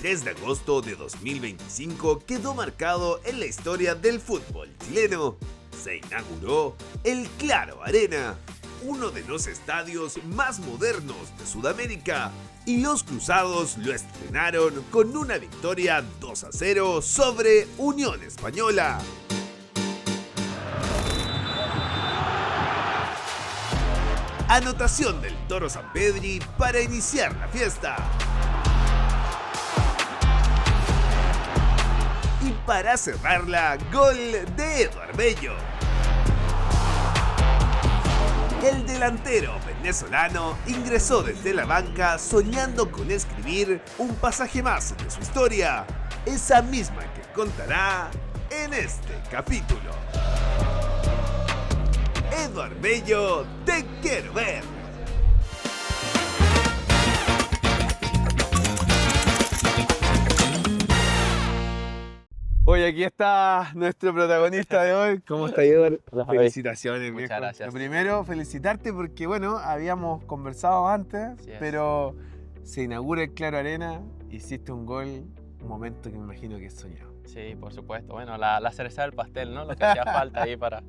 3 de agosto de 2025 quedó marcado en la historia del fútbol chileno. Se inauguró el Claro Arena, uno de los estadios más modernos de Sudamérica, y los Cruzados lo estrenaron con una victoria 2-0 sobre Unión Española. Anotación del Toro Sampedri para iniciar la fiesta. Y para cerrarla, gol de Eduard Bello. El delantero venezolano ingresó desde la banca soñando con escribir un pasaje más de su historia, esa misma que contará en este capítulo. Eduard Bello, te quiero ver. Oye, aquí está nuestro protagonista de hoy. ¿Cómo está, Eduard? Felicitaciones, Muchas viejo. gracias. Lo primero, felicitarte porque, bueno, habíamos conversado antes, pero se inaugura el Claro Arena, hiciste un gol, un momento que me imagino que es soñado. Sí, por supuesto. Bueno, la cereza del pastel, ¿no? Lo que hacía falta ahí para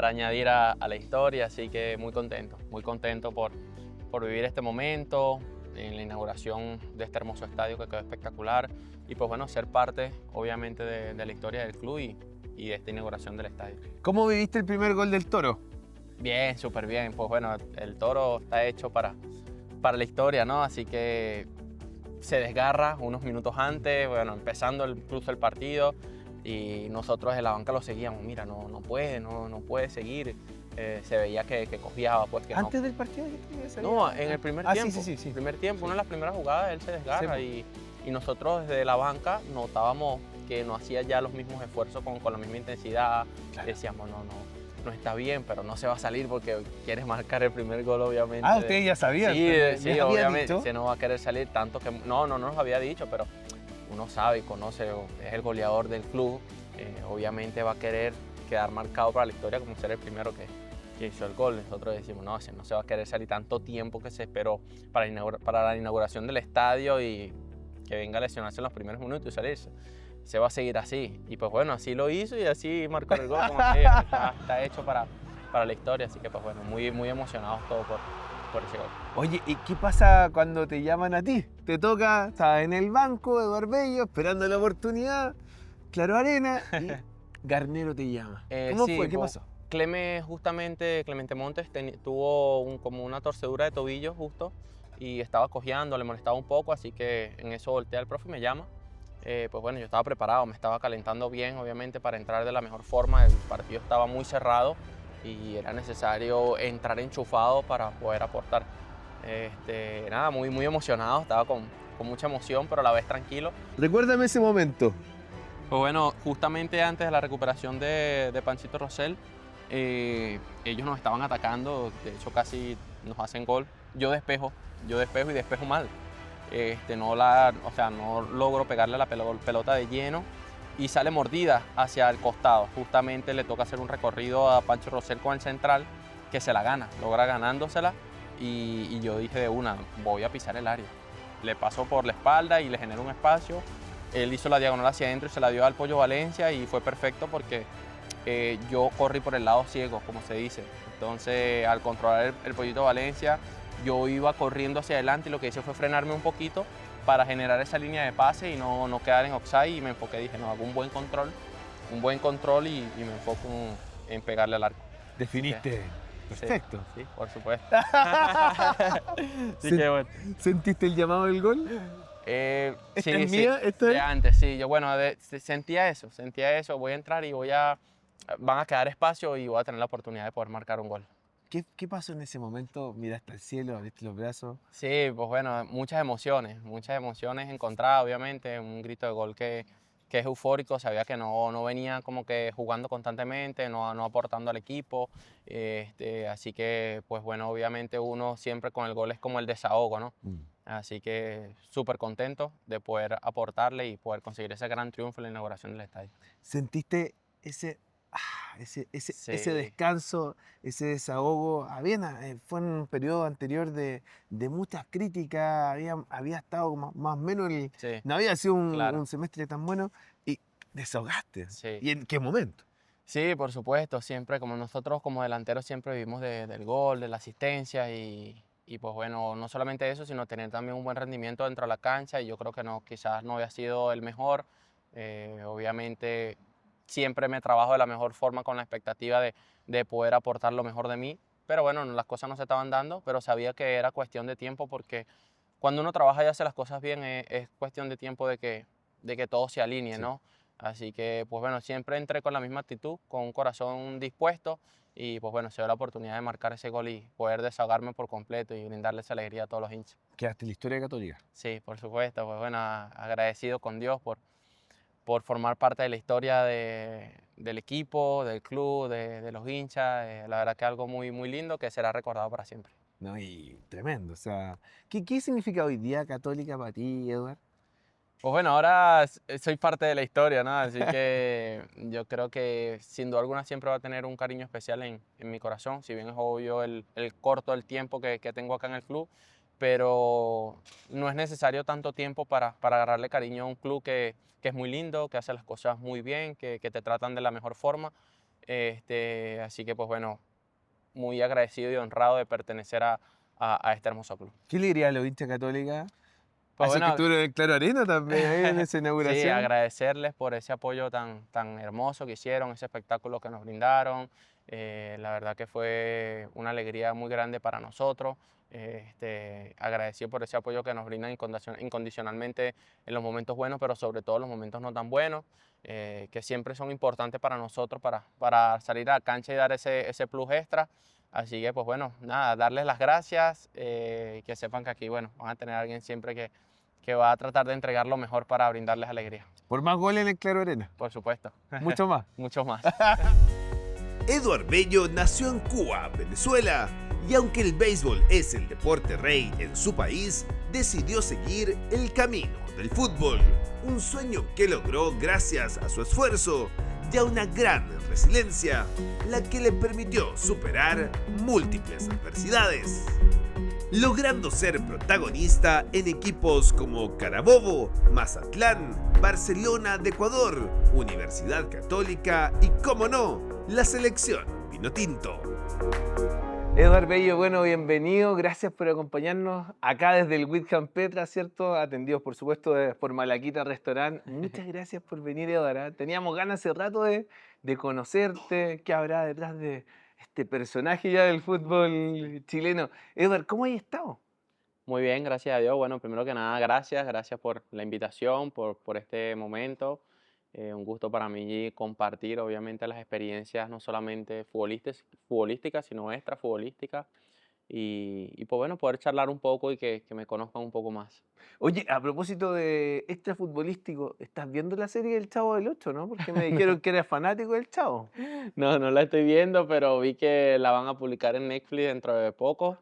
añadir a la historia, así que muy contento por vivir este momento, en la inauguración de este hermoso estadio que quedó espectacular y pues bueno, ser parte obviamente de la historia del club y de esta inauguración del estadio. ¿Cómo viviste el primer gol del Toro? Bien, súper bien. Pues bueno, el Toro está hecho para la historia, ¿no? Así que se desgarra unos minutos antes, bueno, empezando incluso el partido y nosotros en la banca lo seguíamos. Mira, no puede seguir. Se veía que cojeaba, pues que ¿Antes no. del partido? No, en el primer tiempo. Sí. El primer tiempo, una de las primeras jugadas, él se desgarra y nosotros desde la banca notábamos que no hacía ya los mismos esfuerzos con la misma intensidad. Claro. Decíamos, no está bien, pero no se va a salir porque quieres marcar el primer gol, obviamente. Ah, ustedes ya sabían. Sí, obviamente. Se no va a querer salir tanto que... No nos había dicho, pero uno sabe y conoce, es el goleador del club. Obviamente va a querer quedar marcado para la historia como ser el primero que hizo el gol. Nosotros decimos, no se va a querer salir tanto tiempo que se esperó para la inauguración del estadio y que venga a lesionarse en los primeros minutos y salirse. Se va a seguir así. Y pues bueno, así lo hizo y así marcó el gol. Como que está hecho para la historia. Así que pues bueno, muy emocionados todos por ese gol. Oye, ¿y qué pasa cuando te llaman a ti? Te toca, estás en el banco, Eduard Bello, esperando la oportunidad, Claro Arena, y Garnero te llama. ¿Cómo fue? ¿Qué pasó? Clemente Montes tuvo como una torcedura de tobillo justo y estaba cojeando, le molestaba un poco, así que en eso voltea el profe y me llama. Pues bueno, yo estaba preparado, me estaba calentando bien, obviamente, para entrar de la mejor forma. El partido estaba muy cerrado y era necesario entrar enchufado para poder aportar. Nada, muy emocionado, estaba con mucha emoción, pero a la vez tranquilo. Recuérdame ese momento. Pues bueno, justamente antes de la recuperación de Panchito Rosell, ellos nos estaban atacando, de hecho casi nos hacen gol. Yo despejo y despejo mal. No logro pegarle la pelota de lleno y sale mordida hacia el costado. Justamente le toca hacer un recorrido a Pancho Rosell con el central, que se la gana, logra ganándosela y yo dije de una, voy a pisar el área. Le paso por la espalda y le genero un espacio. Él hizo la diagonal hacia adentro y se la dio al Pollo Valencia y fue perfecto porque yo corrí por el lado ciego, como se dice. Entonces, al controlar el Pollito Valencia, yo iba corriendo hacia adelante y lo que hice fue frenarme un poquito para generar esa línea de pase y no quedar en offside y me enfoqué, dije, no, hago un buen control y me enfoco en pegarle al arco. Definiste. Perfecto. Sí, por supuesto. Sí, qué bueno. ¿Sentiste el llamado del gol? ¿Esta es mía? ¿Esta de es? antes, sí. Yo, bueno, sentía eso. Voy a entrar y van a quedar espacio y voy a tener la oportunidad de poder marcar un gol. ¿Qué pasó en ese momento? ¿Miraste al cielo, abriste los brazos? Sí, pues bueno, muchas emociones encontradas, obviamente. Un grito de gol que es eufórico. Sabía que no venía como que jugando constantemente, no aportando al equipo. Así que, pues bueno, obviamente uno siempre con el gol es como el desahogo, ¿no? Así que súper contento de poder aportarle y poder conseguir ese gran triunfo en la inauguración del estadio. ¿Sentiste ese Sí, descanso, ese desahogo. Fue en un periodo anterior de muchas críticas, había estado más o menos, sí, no había sido claro, un semestre tan bueno y desahogaste. sí. ¿Y en qué momento? Sí, por supuesto, siempre como nosotros como delanteros siempre vivimos del gol, de la asistencia y pues bueno, no solamente eso, sino tener también un buen rendimiento dentro de la cancha y yo creo que no, quizás no había sido el mejor. Obviamente siempre me trabajo de la mejor forma con la expectativa de poder aportar lo mejor de mí, pero bueno, las cosas no se estaban dando, pero sabía que era cuestión de tiempo porque cuando uno trabaja y hace las cosas bien es cuestión de tiempo de que todo se alinee, Sí. ¿no? Así que, pues bueno, siempre entré con la misma actitud, con un corazón dispuesto y pues bueno, se dio la oportunidad de marcar ese gol y poder desahogarme por completo y brindarles alegría a todos los hinchas. Quedaste en la historia católica. Sí, por supuesto, pues bueno, agradecido con Dios por formar parte de la historia del equipo, del club, de los hinchas. La verdad que algo muy, muy lindo que será recordado para siempre. ¿No? Y tremendo. O sea, ¿qué significa hoy día católica para ti, Edward? Pues bueno, ahora soy parte de la historia, ¿no? Así que yo creo que sin duda alguna siempre va a tener un cariño especial en mi corazón, si bien es obvio el corto el tiempo que tengo acá en el club, pero no es necesario tanto tiempo para agarrarle cariño a un club que es muy lindo, que hace las cosas muy bien, que te tratan de la mejor forma. Así que pues bueno, muy agradecido y honrado de pertenecer a este hermoso club. ¿Qué le diría a los hinchas católicas? A Pues esos que bueno, estuvieron en Claro Arena también, ahí en esa sí, inauguración. agradecerles por ese apoyo tan hermoso que hicieron, ese espectáculo que nos brindaron. La verdad que fue una alegría muy grande para nosotros. Agradecido por ese apoyo que nos brindan incondicionalmente en los momentos buenos, pero sobre todo en los momentos no tan buenos, que siempre son importantes para nosotros para salir a la cancha y dar ese plus extra. Así que, pues bueno, nada, darles las gracias, que sepan que aquí, bueno, van a tener a alguien siempre que va a tratar de entregar lo mejor para brindarles alegría, Por más goles en el Claro Arena. por supuesto. Mucho más. Mucho más. Eduard Bello nació en Cuba, Venezuela, y aunque el béisbol es el deporte rey en su país, decidió seguir el camino del fútbol, un sueño que logró gracias a su esfuerzo y a una gran resiliencia, la que le permitió superar múltiples adversidades, logrando ser protagonista en equipos como Carabobo, Mazatlán, Barcelona de Ecuador, Universidad Católica y, como no, la selección Vinotinto. Edward Bello, bueno, bienvenido. Gracias por acompañarnos acá desde el Whitham Petra, ¿cierto? Atendidos, por supuesto, por Malaquita Restaurant. Muchas gracias por venir, Edward. ¿Eh? Teníamos ganas hace rato de conocerte. ¿Qué habrá detrás de este personaje ya del fútbol chileno? Edward, ¿cómo has estado? Muy bien, gracias a Dios. Bueno, primero que nada, gracias por la invitación, por este momento. Un gusto para mí compartir, obviamente, las experiencias no solamente futbolísticas, sino extrafutbolísticas. Y pues bueno, poder charlar un poco y que me conozcan un poco más. Oye, a propósito de extrafutbolístico, ¿estás viendo la serie del Chavo del Ocho, no? Porque me dijeron que eres fanático del Chavo. No, no la estoy viendo, pero vi que la van a publicar en Netflix dentro de poco,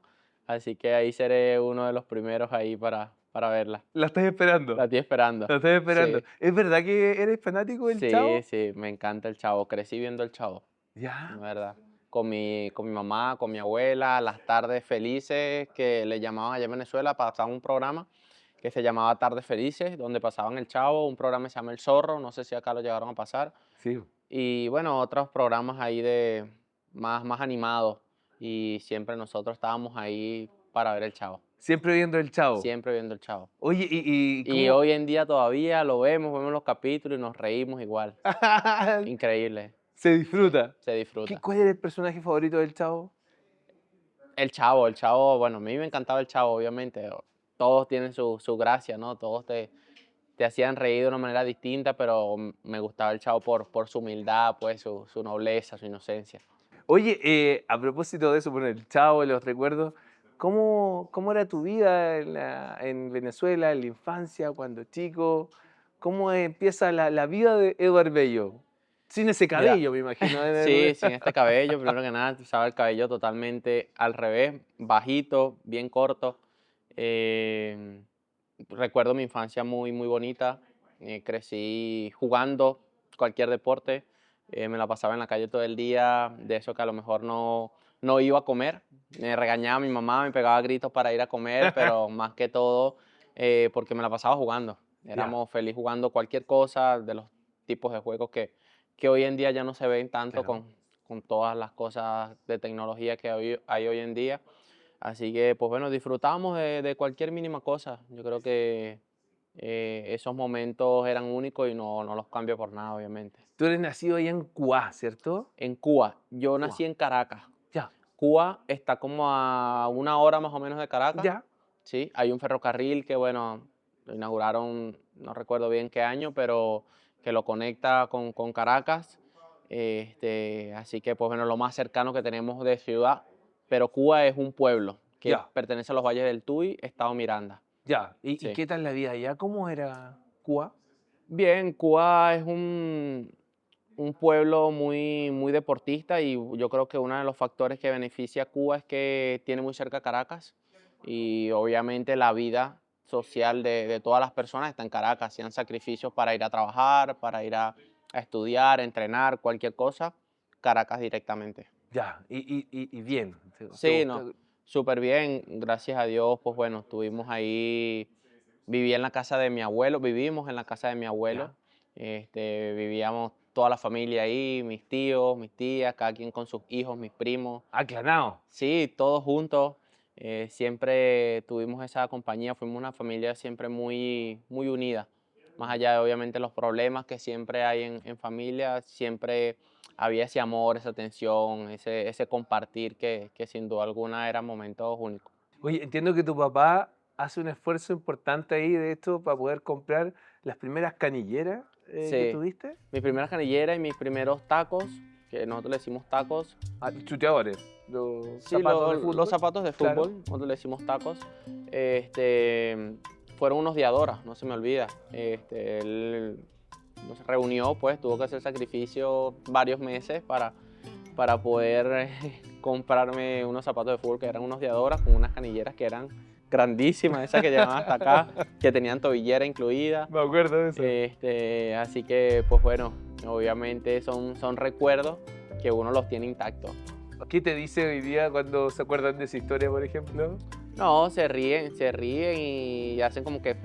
así que ahí seré uno de los primeros ahí para verla. ¿La estás esperando? La estoy esperando. La estás esperando. Sí, ¿Es verdad que eres fanático del sí, Chavo? sí, me encanta el Chavo. Crecí viendo el Chavo, la Ya. verdad. Con mi mamá, con mi abuela, las tardes felices que le llamaban allá en Venezuela, pasaban un programa que se llamaba Tardes Felices, donde pasaban el Chavo, un programa que se llama El Zorro, no sé si acá lo llegaron a pasar. Sí. Y bueno, otros programas ahí de más animados. Y siempre nosotros estábamos ahí para ver el Chavo. Siempre viendo el Chavo. Siempre viendo el Chavo. Oye, ¿y Y cómo? hoy en día todavía lo vemos los capítulos y nos reímos igual. Increíble, Se disfruta. se disfruta. ¿Cuál era el personaje favorito del Chavo? El Chavo, bueno, a mí me encantaba el Chavo, obviamente. Todos tienen su gracia, ¿no? Todos te hacían reír de una manera distinta, pero me gustaba el Chavo por su humildad, pues, su nobleza, su inocencia. Oye, a propósito de eso, por el Chavo, los recuerdos, ¿cómo era tu vida en Venezuela, en la infancia, cuando chico? ¿Cómo empieza la vida de Edward Bello? Sin ese Mira, cabello, me imagino. sí, sin este cabello, primero que nada, usaba el cabello totalmente al revés, bajito, bien corto. Eh, Recuerdo mi infancia muy, muy bonita. Crecí jugando cualquier deporte. Me la pasaba en la calle todo el día, de eso que a lo mejor no iba a comer. Me regañaba mi mamá, me pegaba gritos para ir a comer, pero más que todo porque me la pasaba jugando. Ya, Éramos felices jugando cualquier cosa de los tipos de juegos que hoy en día ya no se ven tanto claro. con todas las cosas de tecnología que hay hoy en día. Así que, pues bueno, disfrutamos de cualquier mínima cosa. Yo creo que esos momentos eran únicos y no los cambio por nada, obviamente. Tú eres nacido allá en Cuá, ¿cierto? En Cuba, yo Cuá. nací en Caracas. Ya, Cuba está como a 1 hora más o menos de Caracas, ya, ¿sí? Hay un ferrocarril que, bueno, lo inauguraron, no recuerdo bien qué año, pero que lo conecta con Caracas. Así que, pues bueno, lo más cercano que tenemos de ciudad. Pero Cuba es un pueblo que ya, pertenece a los Valles del Tuy, estado Miranda. ya. ¿Y Sí. qué tal la vida allá? ¿Cómo era Cuá? Bien, Cuba es un pueblo muy deportista y yo creo que uno de los factores que beneficia a Cuba es que tiene muy cerca Caracas y obviamente la vida social de todas las personas está en Caracas, hacían sacrificios para ir a trabajar, para ir a estudiar, entrenar, cualquier cosa, Caracas directamente. Ya, y bien. ¿Te Sí, gusta? no, súper bien, gracias a Dios, pues bueno, estuvimos ahí, viví en la casa de mi abuelo, vivimos en la casa de mi abuelo, Ya. vivíamos toda la familia ahí, mis tíos, mis tías, cada quien con sus hijos, mis primos, Aclanado. sí, todos juntos, siempre tuvimos esa compañía, fuimos una familia siempre muy unida, más allá de obviamente los problemas que siempre hay en familia, siempre había ese amor, esa atención, ese compartir que sin duda alguna eran momentos únicos. Oye, entiendo que tu papá hace un esfuerzo importante ahí, de esto, para poder comprar las primeras canilleras que Sí, tuviste. mis primeras canilleras y mis primeros tacos, que nosotros le decimos tacos. Ah, chuteadores, los Sí, zapatos de los fútbol. zapatos de Claro. fútbol, nosotros le decimos tacos, fueron unos de Adora, no se me olvida. Él nos reunió, pues tuvo que hacer sacrificio varios meses para poder comprarme unos zapatos de fútbol que eran unos de Adora con unas canilleras que eran grandísimas, esas que llegaban hasta acá, que tenían tobillera incluida. Me acuerdo de eso. Así que, pues bueno, obviamente son recuerdos que uno los tiene intactos. ¿Qué te dice hoy día cuando se acuerdan de esa historia, por ejemplo? No, se ríen y hacen como que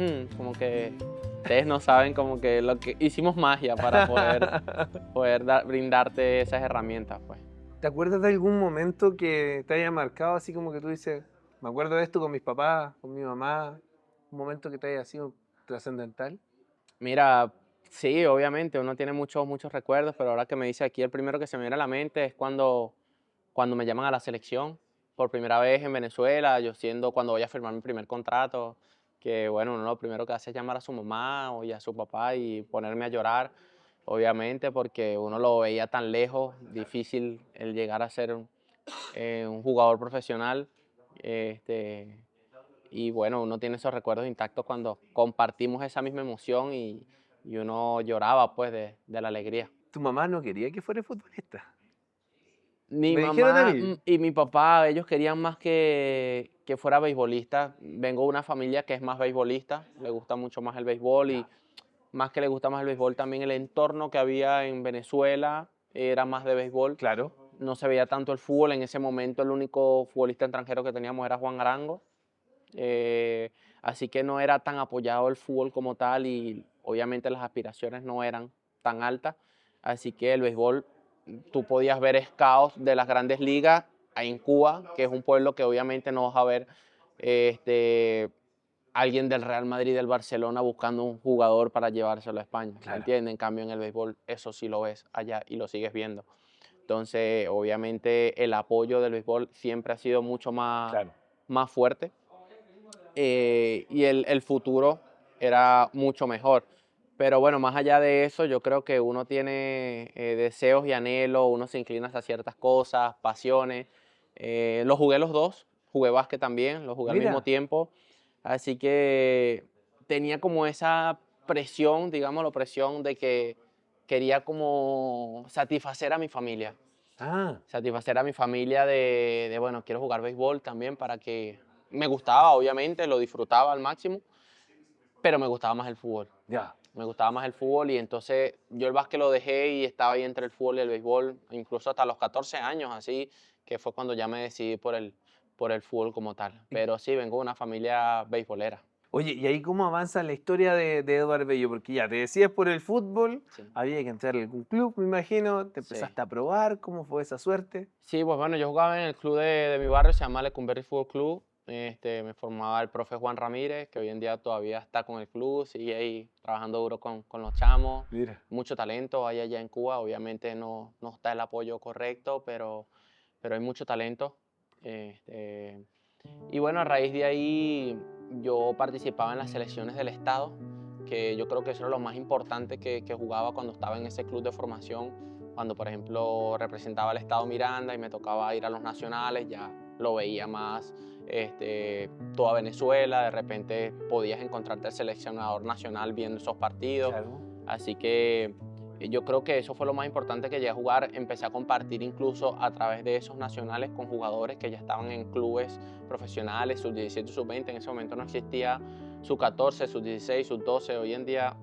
ustedes no saben como que lo que hicimos magia para poder brindarte esas herramientas, pues. ¿Te acuerdas de algún momento que te haya marcado así como que tú dices, me acuerdo de esto con mis papás, con mi mamá, un momento que te haya sido trascendental? Mira, sí, obviamente uno tiene muchos recuerdos, pero ahora que me dice aquí el primero que se me viene a la mente es cuando me llaman a la selección por primera vez en Venezuela, cuando voy a firmar mi primer contrato, que bueno, uno lo primero que hace es llamar a su mamá y a su papá y ponerme a llorar, obviamente, porque uno lo veía tan lejos, difícil el llegar a ser un jugador profesional. Este, y bueno, uno tiene esos recuerdos intactos cuando compartimos esa misma emoción y uno lloraba pues de la alegría. Tu mamá no quería que fuera futbolista. Mi Me dijeron a mamá mí. y mi papá, ellos querían más que fuera beisbolista. Vengo de una familia que es más beisbolista, le gusta mucho más el béisbol y más que le gusta más el béisbol, también el entorno que había en Venezuela era más de béisbol. Claro, No se veía tanto el fútbol. En ese momento el único futbolista extranjero que teníamos era Juan Arango. eh, Así que no era tan apoyado el fútbol como tal y obviamente las aspiraciones no eran tan altas. Así que el béisbol, tú podías ver scouts de las grandes ligas ahí en Cuba, que es un pueblo que obviamente no vas a ver alguien del Real Madrid, del Barcelona buscando un jugador para llevárselo a España, ¿me claro, entiendes? En cambio en el béisbol eso sí lo ves allá y lo sigues viendo. Entonces, obviamente el apoyo del béisbol siempre ha sido mucho claro. más fuerte y el futuro era mucho mejor. Pero bueno, más allá de eso, yo creo que uno tiene deseos y anhelos, uno se inclina hacia ciertas cosas, pasiones. Los jugué los dos, jugué básquet también, los jugué al mismo Mira, tiempo. Así que tenía como esa presión, digámoslo, presión de que quería como satisfacer a mi familia. ah, Satisfacer a mi familia bueno, quiero jugar béisbol también para que me gustaba, obviamente, lo disfrutaba al máximo, pero me gustaba más el fútbol. ya. Me gustaba más el fútbol y entonces yo el básquet lo dejé y estaba ahí entre el fútbol y el béisbol, incluso hasta los 14 años, así que fue cuando ya me decidí por el fútbol como tal. Pero sí, vengo de una familia beisbolera. Oye, ¿y ahí cómo avanza la historia de Eduard Bello? Porque ya te decías por el fútbol, Sí, había que entrar a algún club, me imagino, te sí. empezaste a probar, ¿cómo fue esa suerte? Sí, pues bueno, yo jugaba en el club de mi barrio, se llama Lecumberri Fútbol Club. Me formaba el profe Juan Ramírez, que hoy en día todavía está con el club, sigue ahí trabajando duro con los chamos. Mira. Mucho talento hay allá en Cuba, obviamente no está el apoyo correcto, pero hay mucho talento. Este, y bueno, a raíz de ahí yo participaba en las selecciones del estado, que yo creo que eso era lo más importante que jugaba cuando estaba en ese club de formación. Cuando, por ejemplo, representaba al estado Miranda y me tocaba ir a los nacionales, ya lo veía más toda Venezuela. De repente podías encontrarte al seleccionador nacional viendo esos partidos. Claro. Así que yo creo que eso fue lo más importante que llegué a jugar. Empecé a compartir incluso a través de esos nacionales con jugadores que ya estaban en clubes profesionales, sub-17, sub-20. En ese momento no existía sub-14, sub-16, sub-12. Hoy en día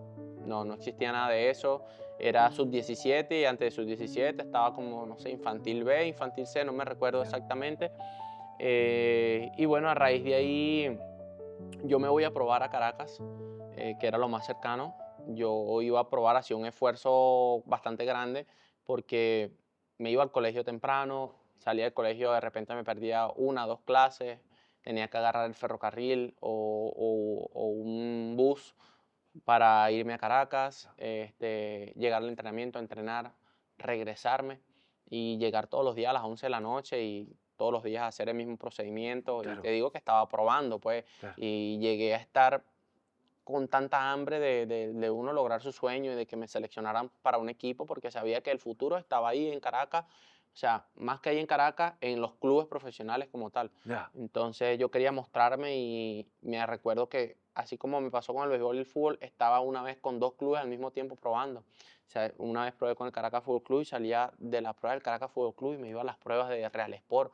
no existía nada de eso. Era sub-17 y antes de sub-17 estaba como, no sé, infantil B, infantil C, no me recuerdo exactamente. Y bueno, a raíz de ahí yo me voy a probar a Caracas, que era lo más cercano. Yo iba a probar, hacía un esfuerzo bastante grande porque me iba al colegio temprano, salía del colegio, de repente me perdía una o dos clases, tenía que agarrar el ferrocarril o un bus para irme a Caracas, llegar al entrenamiento, entrenar, regresarme y llegar todos los días a las 11 de la noche y todos los días hacer el mismo procedimiento. Claro. Y te digo que estaba probando, pues, Claro. y llegué a estar con tanta hambre de uno lograr su sueño y de que me seleccionaran para un equipo, porque sabía que el futuro estaba ahí en Caracas, o sea, más que ahí en Caracas, en los clubes profesionales como tal. Ya. Entonces yo quería mostrarme y me recuerdo que, así como me pasó con el béisbol y el fútbol, estaba una vez con dos clubes al mismo tiempo probando. O sea, una vez probé con el Caracas Fútbol Club y salía de la prueba del Caracas Fútbol Club y me iba a las pruebas de Real Sport.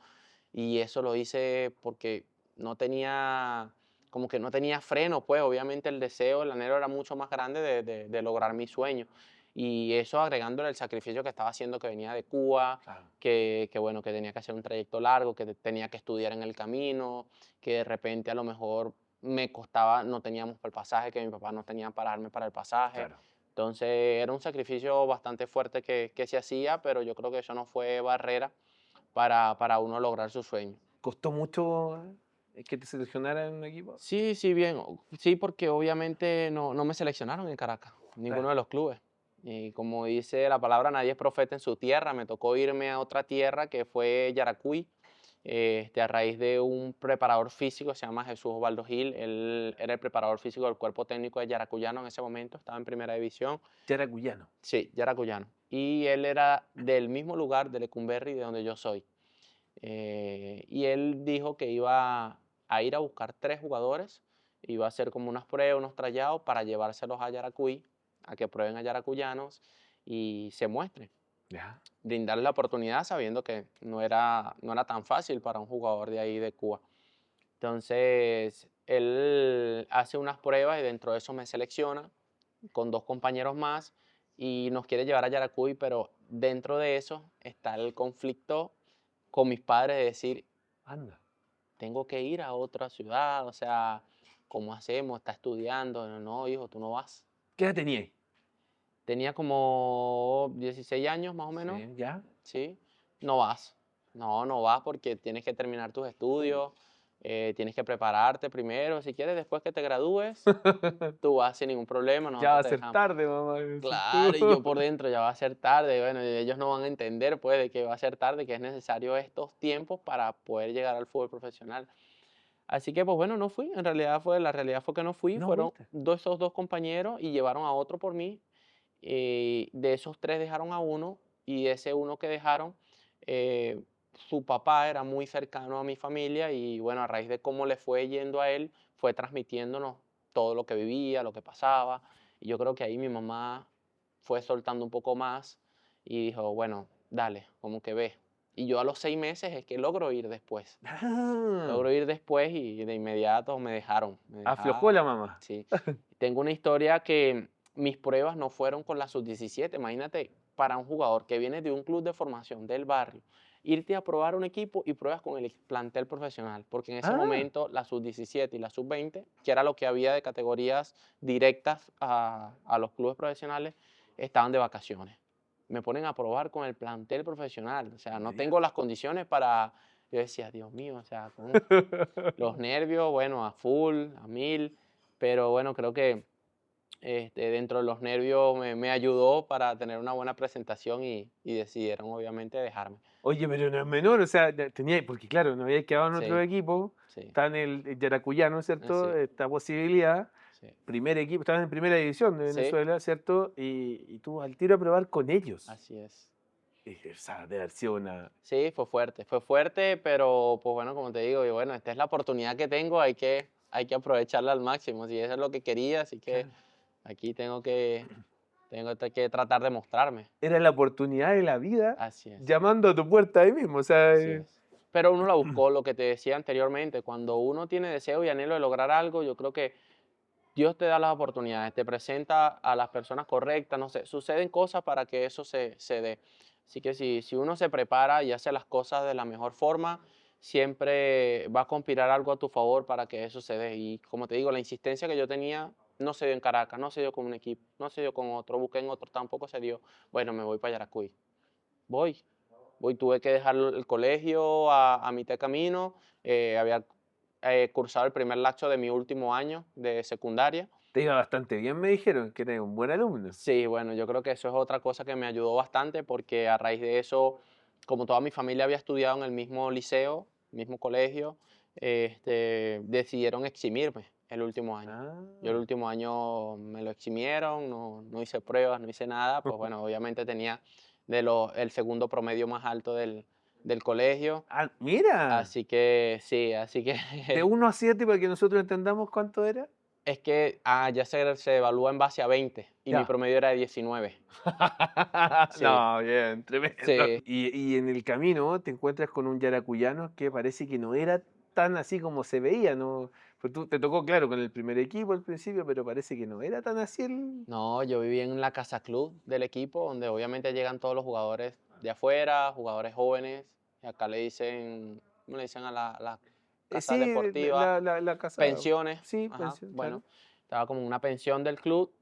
Y eso lo hice porque no tenía, como que no tenía freno, pues obviamente el deseo, el anhelo era mucho más grande de lograr mi sueño. Y eso agregándole el sacrificio que estaba haciendo, que venía de Cuba, Claro. que bueno, que tenía que hacer un trayecto largo, que tenía que estudiar en el camino, que de repente a lo mejor me costaba, no teníamos para el pasaje, que mi papá no tenía para darme para el pasaje. Claro. Entonces era un sacrificio bastante fuerte que se hacía, pero yo creo que eso no fue barrera para uno lograr su sueño. ¿Costó mucho que te seleccionaran en un equipo? Sí, sí, bien. Sí, porque obviamente no me seleccionaron en Caracas, ninguno Claro. de los clubes. Y como dice la palabra, nadie es profeta en su tierra. Me tocó irme a otra tierra que fue Yaracuy, a raíz de un preparador físico, se llama Jesús Osvaldo Gil. Él era el preparador físico del cuerpo técnico de Yaracuyano en ese momento, estaba en primera división. Ya era cuyano. Sí, Yaracuyano. Y él era del mismo lugar, de Lecumberri, de donde yo soy. Y él dijo que iba a ir a buscar 3 jugadores, iba a hacer como unas pruebas, unos trayados para llevárselos a Yaracuy, a que prueben a yaracuyanos y se muestren. Ya. Brindarle la oportunidad sabiendo que no era tan fácil para un jugador de ahí de Cuba. Entonces, él hace unas pruebas y dentro de eso me selecciona con 2 compañeros más y nos quiere llevar a Yaracuy, pero dentro de eso está el conflicto con mis padres de decir, Anda. tengo que ir a otra ciudad, o sea, ¿cómo hacemos? Está estudiando. No, no, hijo, tú no vas. ¿Qué edad teníais? Tenía como 16 años más o menos, Sí, ya. ¿sí? No vas. No vas porque tienes que terminar tus estudios, tienes que prepararte primero. Si quieres, después que te gradúes, tú vas sin ningún problema, Ya va nosotros a te ser dejamos. tarde, mamá. decís tú. Claro, y yo por dentro ya va a ser tarde, bueno, y ellos no van a entender pues de que va a ser tarde, que es necesario estos tiempos para poder llegar al fútbol profesional. Así que pues bueno, no fui, la realidad fue que no fui, No fueron fuiste. esos 2 compañeros y llevaron a otro por mí, de esos 3 dejaron a uno y ese uno que dejaron, eh, su papá era muy cercano a mi familia y bueno, a raíz de cómo le fue yendo a él, fue transmitiéndonos todo lo que vivía, lo que pasaba. Y yo creo que ahí mi mamá fue soltando un poco más y dijo, bueno, dale, como que ve. Y yo a los 6 meses es que logro ir después. Ah, Logro ir después y de inmediato me dejaron. aflojó la mamá. Sí. Tengo una historia que mis pruebas no fueron con la sub-17. Imagínate, para un jugador que viene de un club de formación del barrio, irte a probar un equipo y pruebas con el plantel profesional, porque en ese Ah, momento la sub-17 y la sub-20, que era lo que había de categorías directas a los clubes profesionales, estaban de vacaciones. Me ponen a probar con el plantel profesional, o sea, no tengo las condiciones para... Yo decía, Dios mío, o sea, los nervios, bueno, a full, a 1000, pero bueno, creo que dentro de los nervios me ayudó para tener una buena presentación y decidieron obviamente dejarme. Oye, pero no es menor, o sea, tenía, porque claro, no había quedado en otro Sí, equipo, sí, está en el Yaracuyano, ¿cierto? sí, Esta posibilidad, sí. primer equipo, estabas en primera división de Sí, Venezuela, ¿cierto? Y tú al tiro a probar con ellos. así es. O sea, de haber sido una... Sí, fue fuerte, pero pues bueno, como te digo, y bueno, esta es la oportunidad que tengo, hay que aprovecharla al máximo, si eso es lo que quería, así que Claro. aquí tengo que tratar de mostrarme. Era la oportunidad de la vida Así es. llamando a tu puerta ahí mismo, o sea... Así es. Pero uno la buscó, lo que te decía anteriormente, cuando uno tiene deseo y anhelo de lograr algo, yo creo que Dios te da las oportunidades, te presenta a las personas correctas, no sé, suceden cosas para que eso se dé. Así que si uno se prepara y hace las cosas de la mejor forma, siempre va a conspirar algo a tu favor para que eso se dé. Y como te digo, la insistencia que yo tenía no se dio en Caracas, no se dio con un equipo, no se dio con otro, busqué en otro, tampoco se dio. Bueno, me voy para Yaracuy. Voy, tuve que dejar el colegio a mitad de camino, había cursado el primer lapso de mi último año de secundaria. Te iba bastante bien, me dijeron, que eres un buen alumno. Sí, bueno, yo creo que eso es otra cosa que me ayudó bastante porque a raíz de eso, como toda mi familia había estudiado en el mismo liceo, mismo colegio, decidieron eximirme el último año. Yo el Ah. último año me lo eximieron, no hice pruebas, no hice nada, pues bueno, obviamente tenía el segundo promedio más alto del colegio, Ah, mira, así que sí, así que de 1 a 7 para que nosotros entendamos cuánto era. es que ya se evalúa en base a 20 y mi Ya. promedio era de 19. Sí, No, bien, tremendo. sí. Y en el camino te encuentras con un yaracuyano que parece que no era tan así como se veía, ¿no? Pues tú te tocó, claro, con el primer equipo al principio, pero parece que no era tan así el... No, yo viví en la casa club del equipo, donde obviamente llegan todos los jugadores de afuera, jugadores jóvenes, y acá le dicen, ¿cómo le dicen a la casa Sí, deportiva? la casa... Pensiones. Sí, Ajá, pensión, bueno, claro. estaba como en una pensión del club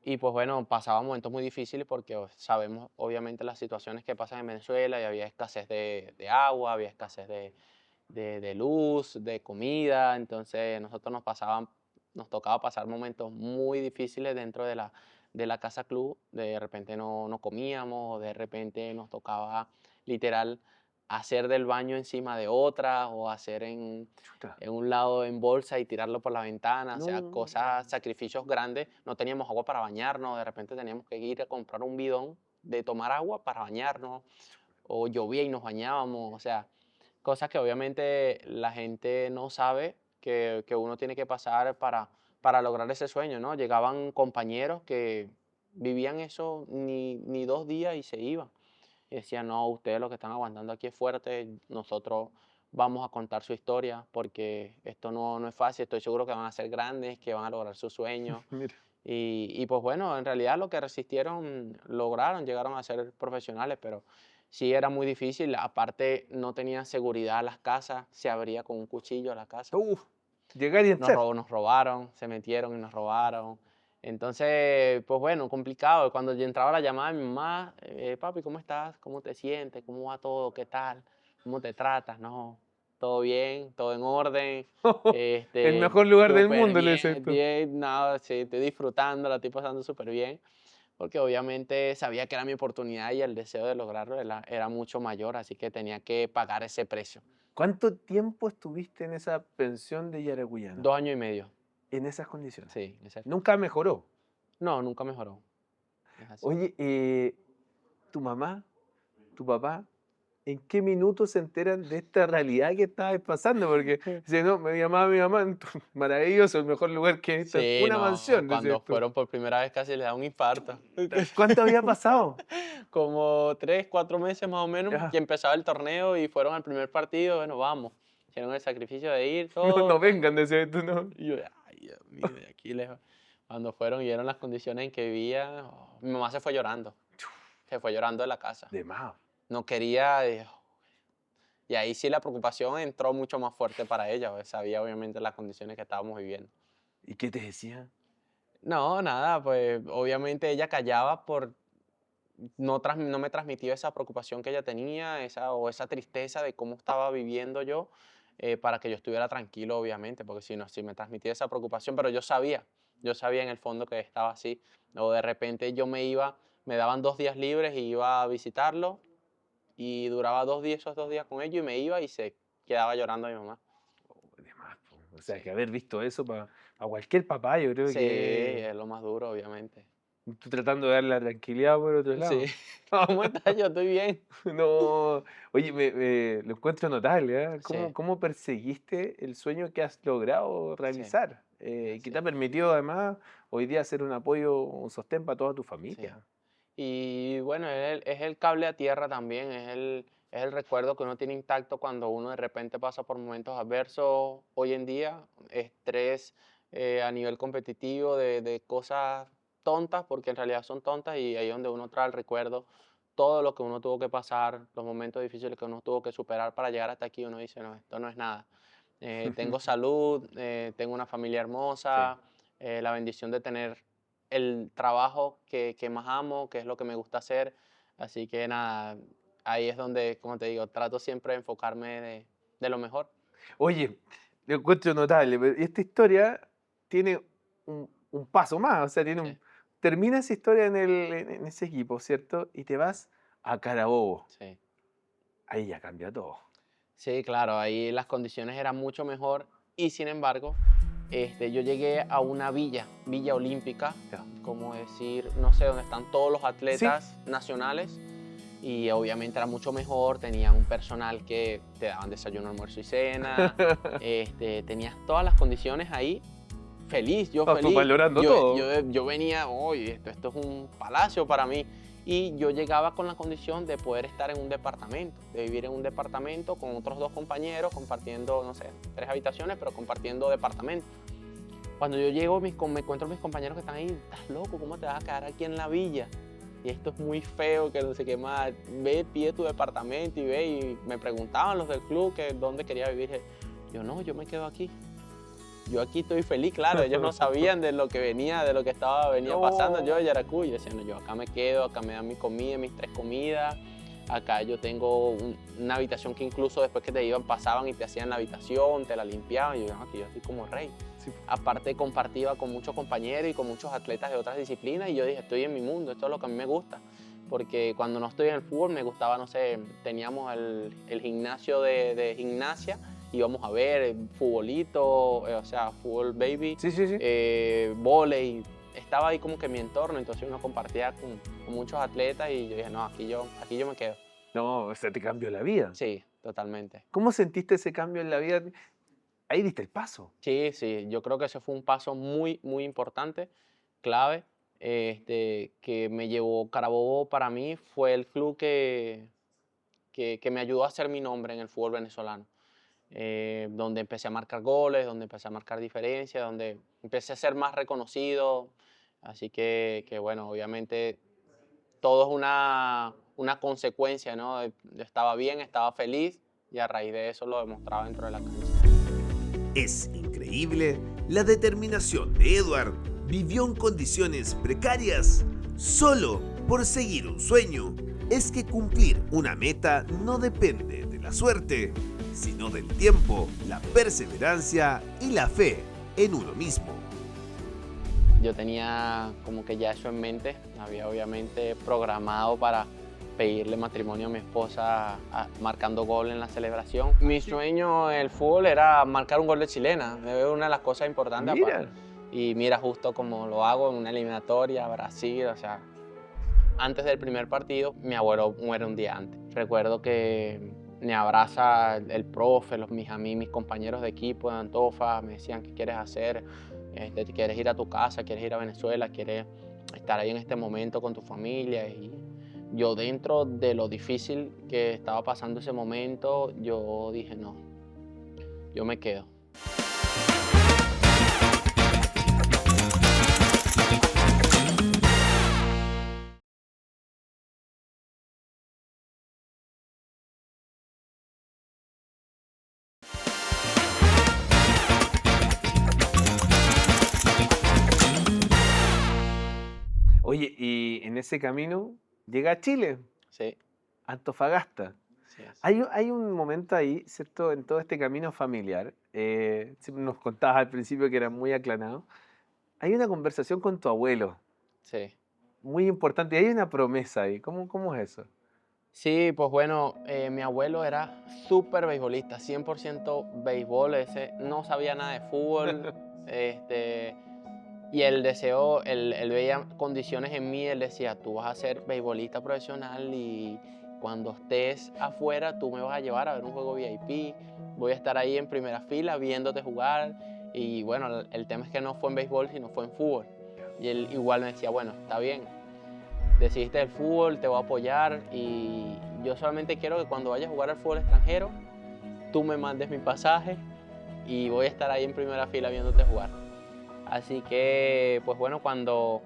y pues bueno, pasaba momentos muy difíciles porque sabemos obviamente las situaciones que pasan en Venezuela y había escasez de agua, había escasez de luz, de comida, entonces nos tocaba pasar momentos muy difíciles dentro de la casa club, de repente no comíamos, de repente nos tocaba literal hacer del baño encima de otra o hacer Chuta. en un lado en bolsa y tirarlo por la ventana, o sea, No. cosas, sacrificios grandes, no teníamos agua para bañarnos, de repente teníamos que ir a comprar un bidón de tomar agua para bañarnos, o llovía y nos bañábamos, o sea, cosas que obviamente la gente no sabe que uno tiene que pasar para lograr ese sueño, ¿no? Llegaban compañeros que vivían eso ni 2 días y se iban. Y decían, no, ustedes lo que están aguantando aquí es fuerte, nosotros vamos a contar su historia porque esto no es fácil, estoy seguro que van a ser grandes, que van a lograr sus sueños. Mira. Y pues bueno, en realidad lo que resistieron, lograron, llegaron a ser profesionales, pero sí era muy difícil. Aparte, no tenían seguridad las casas, se abría con un cuchillo la casa. Uf, llegar y entrar. Nos robaron, se metieron y nos robaron. Entonces, pues bueno, complicado. Cuando yo entraba la llamada de mi mamá, papi, ¿cómo estás? ¿Cómo te sientes? ¿Cómo va todo? ¿Qué tal? ¿Cómo te tratas? No, todo bien, todo en orden. El mejor lugar del Súper mundo, le dices bien, tú. bien, nada, sí, estoy disfrutando, la estoy pasando súper bien, porque obviamente sabía que era mi oportunidad y el deseo de lograrlo era mucho mayor, así que tenía que pagar ese precio. ¿Cuánto tiempo estuviste en esa pensión de Yaracuyano? 2 años y medio, En esas condiciones. sí, exacto. Nunca mejoró. No, nunca mejoró. Es así. Oye, tu mamá, tu papá, ¿en qué minuto se enteran de esta realidad que estabas pasando? Porque dice, no, me llamaba mi mamá, maravilloso, el mejor lugar que esto, Sí, una no, mansión, cuando decías tú. fueron por primera vez casi le da un infarto. ¿Cuánto había pasado? Como 3, 4 meses más o menos, Ya, que empezaba el torneo y fueron al primer partido, bueno, vamos. Hicieron el sacrificio de ir, no, no todo. vengan, decías tú, no. Y yo, ay, Dios mío, de aquí lejos. Cuando fueron y vieron las condiciones en que vivía, mi mamá se fue llorando. Se fue llorando de la casa. De más. No quería... Y ahí sí la preocupación entró mucho más fuerte para ella, pues sabía obviamente las condiciones que estábamos viviendo. ¿Y qué te decía? No, nada, pues obviamente ella callaba por no me transmitía esa preocupación que ella tenía, esa tristeza de cómo estaba viviendo yo, para que yo estuviera tranquilo, obviamente, porque si me transmitía esa preocupación, pero yo sabía en el fondo que estaba así, o de repente me daban 2 días libres y iba a visitarlo, y duraba 2 días, esos 2 días con ellos, y me iba y se quedaba llorando a mi mamá. De más, po. O sea, Sí. que haber visto eso para cualquier papá, yo creo Sí, que es lo más duro, obviamente. tú tratando de darle la tranquilidad por otro lado. Sí, ¿cómo estás? Yo estoy bien. No, oye, lo encuentro notable, ¿eh? Sí, ¿Cómo perseguiste el sueño que has logrado sí, realizar? Que así te ha es, permitido además hoy día ser un apoyo, un sostén para toda tu sí. familia. Y bueno, es el cable a tierra también, es el recuerdo que uno tiene intacto cuando uno de repente pasa por momentos adversos hoy en día, estrés a nivel competitivo de cosas tontas, porque en realidad son tontas, y ahí es donde uno trae el recuerdo, todo lo que uno tuvo que pasar, los momentos difíciles que uno tuvo que superar para llegar hasta aquí, uno dice, no, esto no es nada. Tengo salud, tengo una familia Sí. hermosa, la bendición de tener el trabajo que más amo, que es lo que me gusta hacer. Así que nada, ahí es donde, como te digo, trato siempre de enfocarme de lo mejor. Oye, lo encuentro notable, pero esta historia tiene un paso más, o sea, Sí, termina esa historia en ese equipo, ¿cierto? Y te vas a Carabobo. sí. Ahí ya cambia todo. Sí, claro, ahí las condiciones eran mucho mejor y sin embargo, yo llegué a una villa olímpica, Ya. como decir, no sé, donde están todos los Sí. atletas nacionales, y obviamente era mucho mejor, tenían un personal que te daban desayuno, almuerzo y cena, tenías todas las condiciones ahí, feliz, yo Estás tú feliz. valorando todo. Yo venía, oye, esto es un palacio para mí. Y yo llegaba con la condición de poder estar en un departamento, de vivir en un departamento con otros 2 compañeros, compartiendo, no sé, 3 habitaciones, pero compartiendo departamento. Cuando yo llego, me encuentro mis compañeros que están ahí, estás loco, ¿cómo te vas a quedar aquí en la villa? Y esto es muy feo, que no sé qué más, ve, pide tu departamento y ve. Y me preguntaban los del club que dónde quería vivir. Yo no, yo me quedo aquí. Yo aquí estoy feliz, claro, ellos no sabían de lo que venía pasando yo de Yaracuy. Yo decía, no, yo acá me quedo, acá me dan mi comida, mis 3 comidas, acá yo tengo una habitación que incluso después que te iban pasaban y te hacían la habitación, te la limpiaban, y yo, no, aquí yo estoy como rey. Sí. Aparte compartía con muchos compañeros y con muchos atletas de otras disciplinas, y yo dije, estoy en mi mundo, esto es lo que a mí me gusta. Porque cuando no estoy en el fútbol me gustaba, no sé, teníamos el gimnasio de gimnasia, íbamos a ver futbolito, o sea, fútbol baby, Sí, sí, sí. vóley. Estaba ahí como que en mi entorno, entonces uno compartía con muchos atletas y yo dije, no, aquí yo me quedo. No, o sea, te cambió la vida. Sí, totalmente. ¿Cómo sentiste ese cambio en la vida? Ahí diste el paso. Sí, sí, yo creo que ese fue un paso muy, muy importante, clave, que me llevó. Carabobo para mí fue el club que me ayudó a hacer mi nombre en el fútbol venezolano. Donde empecé a marcar goles, donde empecé a marcar diferencias, donde empecé a ser más reconocido. Así que bueno, obviamente todo es una consecuencia, ¿no? Yo estaba bien, estaba feliz, y a raíz de eso lo demostraba dentro de la cancha. Es increíble la determinación de Edward. Vivió en condiciones precarias solo por seguir un sueño. Es que cumplir una meta no depende de la suerte, sino del tiempo, la perseverancia y la fe en uno mismo. Yo tenía como que ya eso en mente, había obviamente programado para pedirle matrimonio a mi esposa marcando gol en la celebración. Mi sueño en el fútbol era marcar un gol de chilena, es una de las cosas importantes. Mira. Aparte. Y mira justo como lo hago en una eliminatoria, Brasil, o sea, antes del primer partido, mi abuelo muere un día antes. Recuerdo que me abraza el profe, mis compañeros de equipo de Antofa, me decían, ¿qué quieres hacer? ¿Quieres ir a tu casa? ¿Quieres ir a Venezuela? ¿Quieres estar ahí en este momento con tu familia? Y yo, dentro de lo difícil que estaba pasando ese momento, yo dije, no, yo me quedo. Oye, y en ese camino llega a Chile, Sí, Antofagasta. sí es. Hay un momento ahí, ¿cierto? En todo este camino familiar. Siempre nos contabas al principio que eras muy aclanado. Hay una conversación con tu abuelo, Sí. muy importante. Y hay una promesa ahí. ¿Cómo es eso? Sí, pues bueno, mi abuelo era súper beisbolista, 100% béisbol, ese no sabía nada de fútbol, este, y él deseó, él veía condiciones en mí, él decía, tú vas a ser beisbolista profesional y cuando estés afuera tú me vas a llevar a ver un juego VIP, voy a estar ahí en primera fila viéndote jugar, y bueno, el tema es que no fue en béisbol, sino fue en fútbol, y él igual me decía, bueno, está bien, decidiste el fútbol, te voy a apoyar y yo solamente quiero que cuando vayas a jugar al fútbol extranjero, tú me mandes mi pasaje y voy a estar ahí en primera fila viéndote jugar. Así que, pues bueno, cuando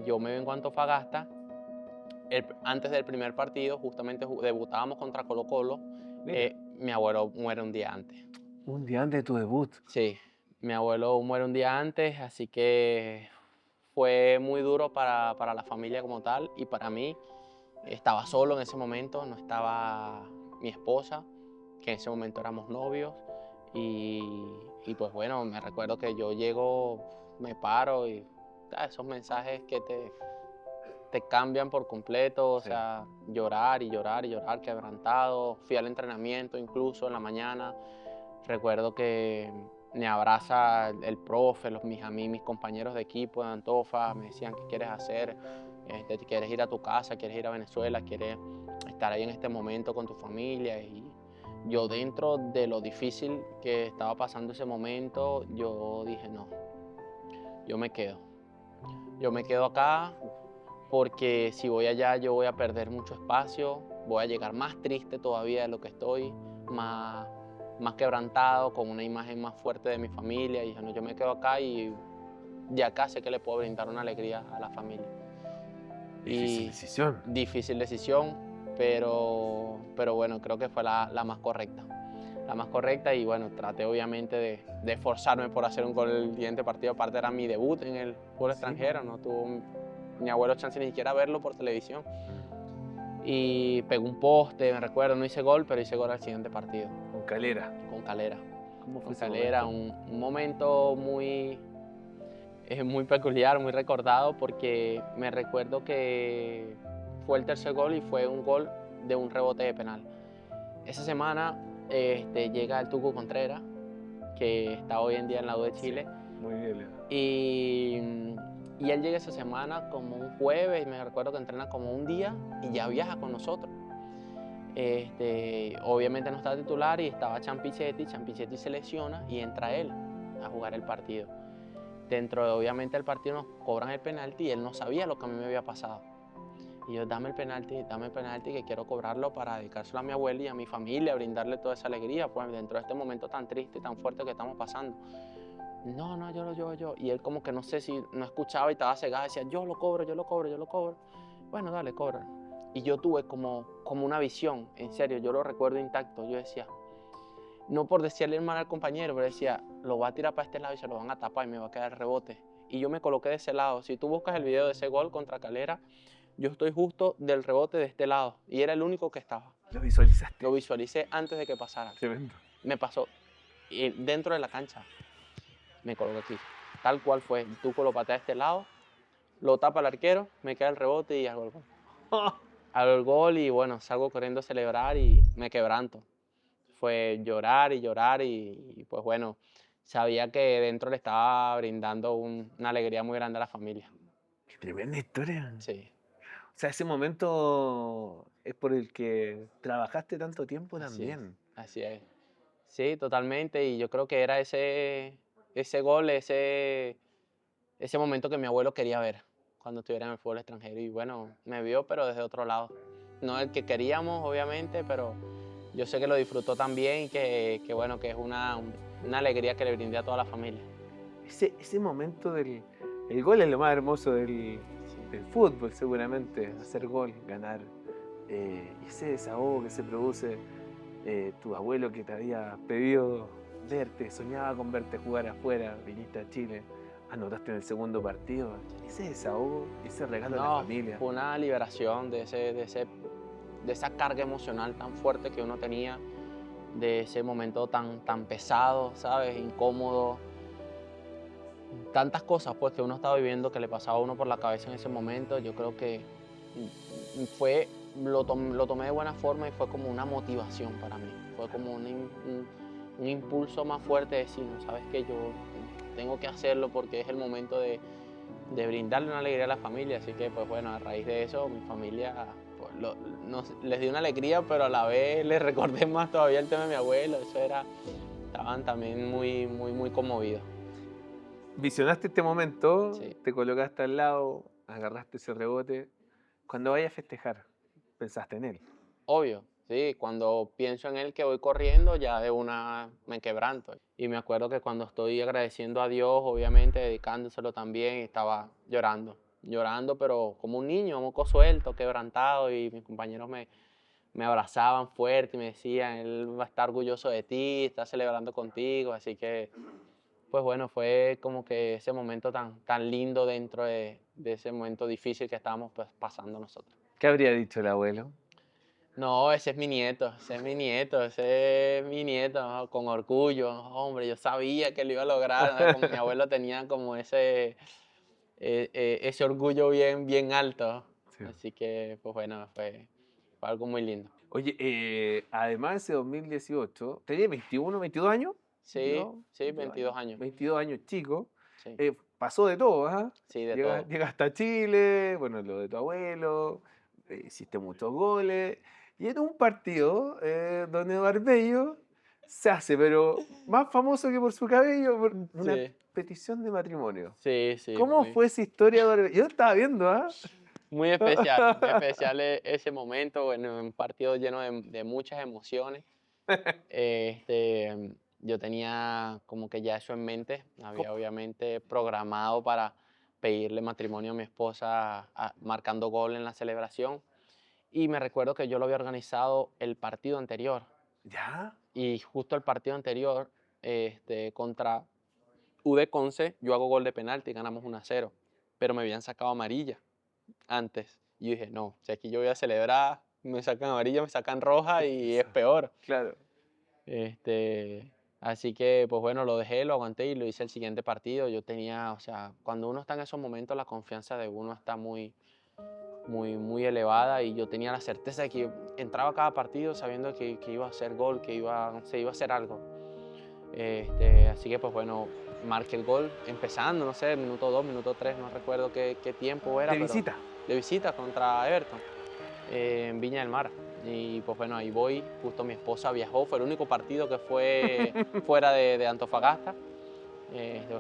yo me vengo a Antofagasta, antes del primer partido, justamente debutábamos contra Colo Colo, Mira, mi abuelo muere un día antes. un día antes de tu debut. Sí, mi abuelo muere un día antes, así que fue muy duro para la familia como tal y para mí. Estaba solo en ese momento, no estaba mi esposa, que en ese momento éramos novios. Y pues bueno, me recuerdo que yo llego, me paro y esos mensajes que te cambian por completo, o Sí. sea, llorar y llorar y llorar, quebrantado. Fui al entrenamiento incluso en la mañana. Recuerdo que me abraza el profe, mis compañeros de equipo de Antofa, me decían, ¿qué quieres hacer? ¿Quieres ir a tu casa? ¿Quieres ir a Venezuela? ¿Quieres estar ahí en este momento con tu familia? Y yo dentro de lo difícil que estaba pasando ese momento, yo dije, no, yo me quedo. Yo me quedo acá porque si voy allá yo voy a perder mucho espacio, voy a llegar más triste todavía de lo que estoy, más quebrantado, con una imagen más fuerte de mi familia. Y dije, no, yo me quedo acá y de acá sé que le puedo brindar una alegría a la familia. Difícil Y decisión. difícil decisión, pero bueno, creo que fue la más correcta. La más correcta y bueno, traté obviamente de esforzarme por hacer un gol el siguiente partido. Aparte era mi debut en el fútbol Sí. extranjero, no tuvo mi abuelo chance ni siquiera verlo por televisión. Y pegó un poste, me recuerdo, no hice gol, pero hice gol al siguiente partido, Con Calera. con Calera. ¿Cómo fue Con ese Calera, momento? un momento muy peculiar, muy recordado, porque me recuerdo que fue el tercer gol y fue un gol de un rebote de penal. Esa semana llega el Tuco Contreras, que está hoy en día en la U de Chile, Sí, muy bien, Leo. y él llega esa semana como un jueves, y me recuerdo que entrena como un día y ya viaja con nosotros. Obviamente no estaba titular y estaba Champichetti se lesiona y entra él a jugar el partido. Dentro de obviamente el partido nos cobran el penalti y él no sabía lo que a mí me había pasado. Y yo, dame el penalti que quiero cobrarlo para dedicárselo a mi abuela y a mi familia, brindarle toda esa alegría, pues dentro de este momento tan triste y tan fuerte que estamos pasando. No, yo. Y él como que no sé si no escuchaba y estaba cegado, decía, yo lo cobro. Bueno, dale, cobra. Y yo tuve como una visión, en serio, yo lo recuerdo intacto. Yo decía, no por decirle mal al compañero, pero decía, lo va a tirar para este lado y se lo van a tapar y me va a quedar el rebote. Y yo me coloqué de ese lado. Si tú buscas el video de ese gol contra Calera, yo estoy justo del rebote de este lado y era el único que estaba. Lo visualizaste. Lo visualicé antes de que pasara. Tremendo. Me pasó y dentro de la cancha. Me coloqué aquí. Tal cual fue. Tú lo pateas de este lado, lo tapa el arquero, me queda el rebote y hago el gol. Hago el gol y bueno, salgo corriendo a celebrar y me quebranto. Fue llorar y pues bueno, sabía que dentro le estaba brindando una alegría muy grande a la familia. Qué tremenda historia. Sí, O sea, ese momento es por el que trabajaste tanto tiempo así es, también. así es. Sí, totalmente y yo creo que era ese gol, ese momento que mi abuelo quería ver cuando estuviera en el fútbol extranjero y bueno, me vio pero desde otro lado. No el que queríamos obviamente, pero yo sé que lo disfrutó también y que bueno, que es una alegría que le brindé a toda la familia. Ese momento del el gol es lo más hermoso del fútbol, seguramente. Hacer gol, ganar. Y ese desahogo que se produce, tu abuelo que te había pedido verte, soñaba con verte jugar afuera, viniste a Chile, anotaste en el segundo partido. Ese desahogo, ese regalo a la No, familia. fue una liberación de esa carga emocional tan fuerte que uno tenía, de ese momento tan pesado, ¿sabes? Incómodo. Tantas cosas pues que uno estaba viviendo que le pasaba a uno por la cabeza en ese momento. Yo creo que lo tomé de buena forma y fue como una motivación para mí. Fue como un impulso más fuerte de decir, no, sabes que yo tengo que hacerlo porque es el momento de brindarle una alegría a la familia. Así que pues bueno, a raíz de eso mi familia pues, les dio una alegría, pero a la vez les recordé más todavía el tema de mi abuelo. Estaban también muy conmovidos. Visionaste este momento, Sí. te colocaste al lado, agarraste ese rebote. Cuando vayas a festejar, pensaste en él. Obvio, sí, cuando pienso en él que voy corriendo, ya de una me quebranto. Y me acuerdo que cuando estoy agradeciendo a Dios, obviamente dedicándoselo también, estaba llorando, pero como un niño, moco suelto, quebrantado, y mis compañeros me abrazaban fuerte y me decían, él va a estar orgulloso de ti, está celebrando contigo, así que, pues bueno, fue como que ese momento tan lindo dentro de ese momento difícil que estábamos pues, pasando nosotros. ¿Qué habría dicho el abuelo? No, ese es mi nieto, ese es mi nieto, ¿no? Con orgullo. Hombre, yo sabía que lo iba a lograr, ¿no? Como mi abuelo tenía como ese orgullo bien alto. Sí. Así que, pues bueno, fue algo muy lindo. Oye, además ese 2018, ¿tenía 21, 22 años? Sí, ¿No? sí, 22 años. 22 años chico. Sí, Pasó de todo, ¿ah? sí, de todo. Llegaste a Chile, bueno, lo de tu abuelo, hiciste muchos goles. Y en un partido, Don Eduardo Bello se hace, pero más famoso que por su cabello, por una Sí, petición de matrimonio. sí, sí. ¿Cómo fue esa historia, Eduardo Bello? Yo estaba viendo, ¿ah? Muy especial ese momento, bueno, un partido lleno de muchas emociones. Yo tenía como que ya eso en mente, había obviamente programado para pedirle matrimonio a mi esposa marcando gol en la celebración y me recuerdo que yo lo había organizado el partido anterior ¿Ya? y justo el partido anterior contra UD Conce yo hago gol de penalti y ganamos 1-0, pero me habían sacado amarilla antes y yo dije no, si aquí yo voy a celebrar, me sacan amarilla, me sacan roja y es peor. Claro. Así que, pues bueno, lo dejé, lo aguanté y lo hice el siguiente partido. Yo tenía, o sea, cuando uno está en esos momentos, la confianza de uno está muy elevada y yo tenía la certeza de que entraba a cada partido sabiendo que iba a hacer gol, se iba a hacer algo. Así que, pues bueno, marqué el gol empezando, no sé, minuto 2, minuto 3, no recuerdo qué tiempo era. De pero visita. De visita contra Everton, en Viña del Mar. Y pues bueno, ahí voy, justo mi esposa viajó, fue el único partido que fue fuera de Antofagasta.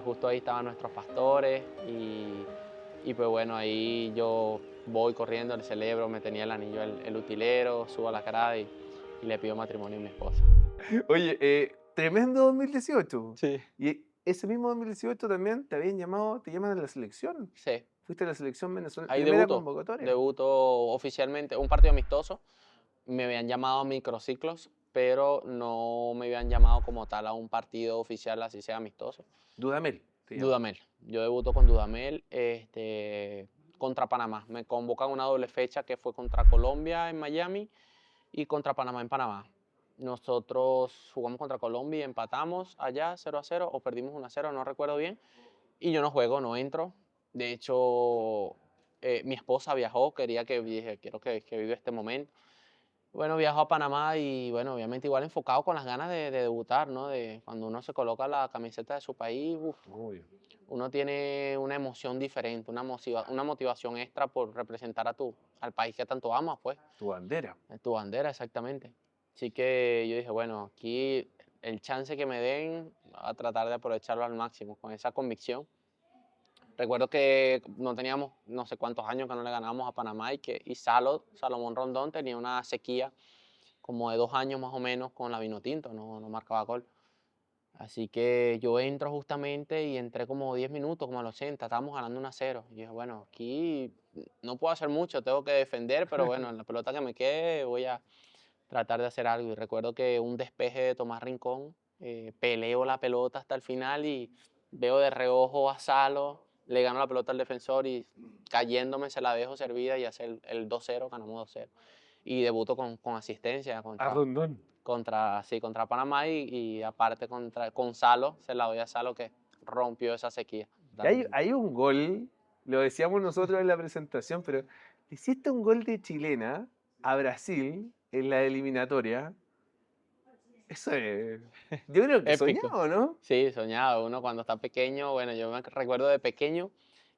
Justo ahí estaban nuestros pastores y pues bueno, ahí yo voy corriendo, le celebro, me tenía el anillo el utilero, subo a la grada y le pido matrimonio a mi esposa. Oye, tremendo 2018. Sí. Y ese mismo 2018 también te habían llamado, te llaman a la selección. Sí, Fuiste a la selección venezolana, ahí primera convocatoria. debuto oficialmente, un partido amistoso. Me habían llamado a microciclos, pero no me habían llamado como tal a un partido oficial, así sea amistoso. Dudamel. te llaman. Dudamel. Yo debuto con Dudamel contra Panamá. Me convocan una doble fecha que fue contra Colombia en Miami y contra Panamá en Panamá. Nosotros jugamos contra Colombia y empatamos allá 0-0 o perdimos 1-0, no recuerdo bien. Y yo no juego, no entro. De hecho, mi esposa viajó, dije, quiero que viva este momento. Bueno, viajó a Panamá y bueno, obviamente igual enfocado con las ganas de debutar, ¿no? De cuando uno se coloca la camiseta de su país, Obvio. uno tiene una emoción diferente, una motivación extra por representar al país que tanto amas, pues, Tu bandera. tu bandera, exactamente. Así que yo dije, bueno, aquí el chance que me den, a tratar de aprovecharlo al máximo, con esa convicción. Recuerdo que no teníamos no sé cuántos años que no le ganábamos a Panamá y Salomón Rondón tenía una sequía como de 2 años más o menos con la Vinotinto, no marcaba gol. Así que yo entro justamente y entré como 10 minutos, como a los 80, estábamos ganando 1-0. Y dije, bueno, aquí no puedo hacer mucho, tengo que defender, pero bueno, en la pelota que me quede voy a tratar de hacer algo. Y recuerdo que un despeje de Tomás Rincón, peleo la pelota hasta el final y veo de reojo a Salo, le gano la pelota al defensor y cayéndome se la dejo servida y hace el 2-0, ganamos 2-0. Y debuto con asistencia A Rondón. contra Panamá y aparte con Salo, se la doy a Salo que rompió esa sequía. Hay un gol, lo decíamos nosotros en la presentación, pero hiciste un gol de chilena a Brasil en la eliminatoria. Eso es, yo creo que Épico. soñado, ¿no? Sí, soñado. Uno cuando está pequeño, bueno, yo me recuerdo de pequeño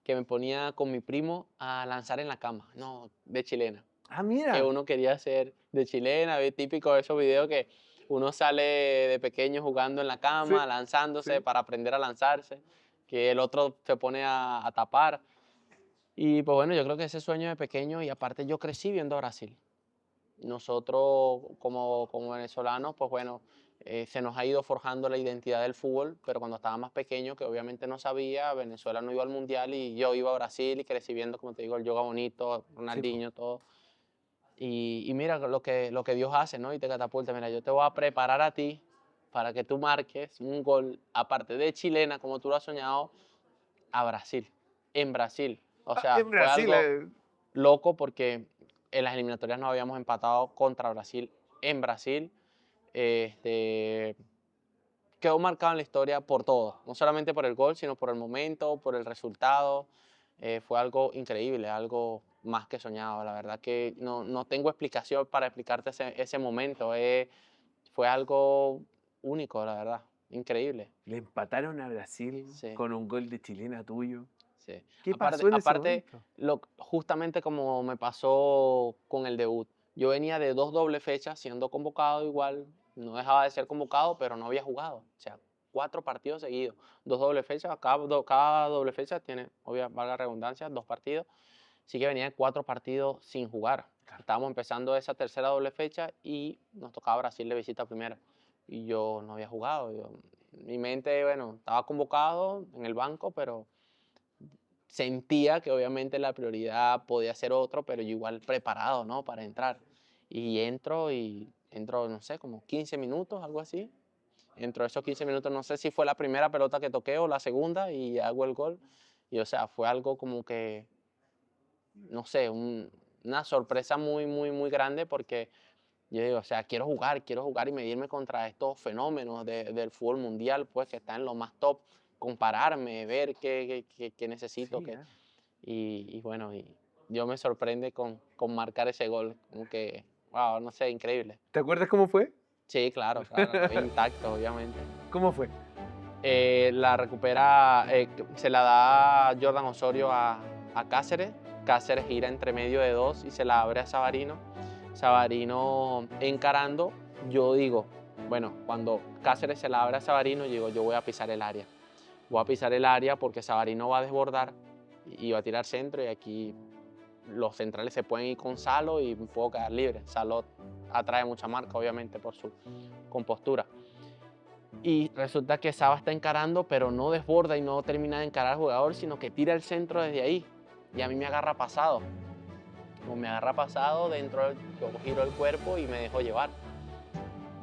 que me ponía con mi primo a lanzar en la cama, no, de chilena. Ah, mira. Que uno quería ser de chilena, típico de esos videos que uno sale de pequeño jugando en la cama, Sí, lanzándose sí. para aprender a lanzarse, que el otro se pone a tapar. Y pues bueno, yo creo que ese sueño de pequeño y aparte yo crecí viendo a Brasil. Nosotros como venezolanos, pues bueno, se nos ha ido forjando la identidad del fútbol, pero cuando estaba más pequeño, que obviamente no sabía, Venezuela no iba al Mundial y yo iba a Brasil y crecí viendo, como te digo, el Yoga Bonito, Ronaldinho, todo. Y mira lo que Dios hace, ¿no? Y te catapulta. Mira, yo te voy a preparar a ti para que tú marques un gol, aparte de chilena, como tú lo has soñado, a Brasil, en Brasil. O sea, En Brasil, fue algo loco porque en las eliminatorias nos habíamos empatado contra Brasil en Brasil. Este, quedó marcado en la historia por todo, no solamente por el gol, sino por el momento, por el resultado. Fue algo increíble, algo más que soñado. La verdad que no tengo explicación para explicarte ese momento. Fue algo único, la verdad, increíble. le empataron a Brasil Sí. con un gol de chilena tuyo. Sí. ¿Qué pasó en ese Aparte, momento? justamente como me pasó con el debut, yo venía de 2 dobles fechas siendo convocado igual, no dejaba de ser convocado, pero no había jugado. O sea, 4 partidos seguidos, 2 dobles fechas, cada doble fecha tiene, obviamente, valga la redundancia, 2 partidos. Así que venía de 4 partidos sin jugar. Estábamos empezando esa tercera doble fecha y nos tocaba Brasil de visita primera. Y yo no había jugado. Mi mente, bueno, estaba convocado en el banco, pero sentía que obviamente la prioridad podía ser otro, pero yo igual preparado, ¿no? Para entrar. Y entro, no sé, como 15 minutos, algo así. Entro esos 15 minutos, no sé si fue la primera pelota que toqué o la segunda y hago el gol. Y o sea, fue algo como que, no sé, una sorpresa muy, muy, muy grande porque yo digo, o sea, quiero jugar y medirme contra estos fenómenos del fútbol mundial, pues que están en lo más top, compararme, ver qué necesito. Sí, claro. Y bueno, y yo me sorprende con marcar ese gol, como que, wow, no sé, increíble. ¿Te acuerdas cómo fue? Sí, claro, intacto, obviamente. ¿Cómo fue? La recupera, se la da Jordan Osorio a Cáceres. Cáceres gira entre medio de 2 y se la abre a Savarino. Savarino encarando, yo digo, bueno, cuando Cáceres se la abre a Savarino, yo digo, yo voy a pisar el área. Voy a pisar el área porque Savarino va a desbordar y va a tirar centro y aquí los centrales se pueden ir con Salo y puedo quedar libre. Salo atrae mucha marca, obviamente, por su compostura. Y resulta que Saba está encarando, pero no desborda y no termina de encarar al jugador, sino que tira el centro desde ahí. Y a mí me agarra pasado. Como me agarra pasado, yo giro el cuerpo y me dejo llevar.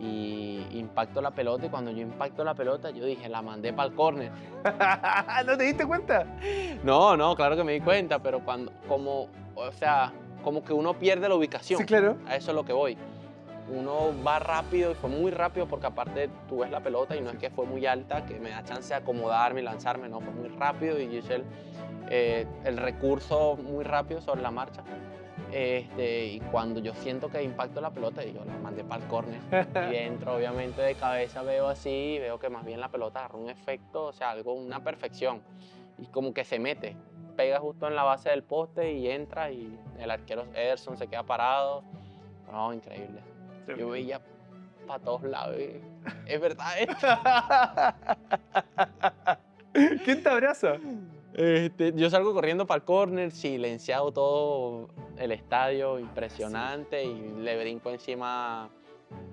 Y impacto la pelota y cuando yo impacto la pelota, yo dije, la mandé para el córner. ¿No te diste cuenta? No, claro que me di cuenta, pero como que uno pierde la ubicación. Sí, claro. A eso es lo que voy. Uno va rápido y fue muy rápido porque aparte tú ves la pelota y no es que fue muy alta, que me da chance de acomodarme y lanzarme, no, fue muy rápido y yo hice el recurso muy rápido sobre la marcha. Y cuando yo siento que impacto la pelota, yo la mandé para el córner y dentro, obviamente de cabeza veo así, veo que más bien la pelota agarra un efecto, o sea, una perfección y como que se mete, pega justo en la base del poste y entra y el arquero Ederson se queda parado. No, increíble. Yo veía para todos lados. Es verdad esto. ¿Quién te abraza? Yo salgo corriendo para el córner, silenciado todo el estadio, impresionante, y le brinco encima.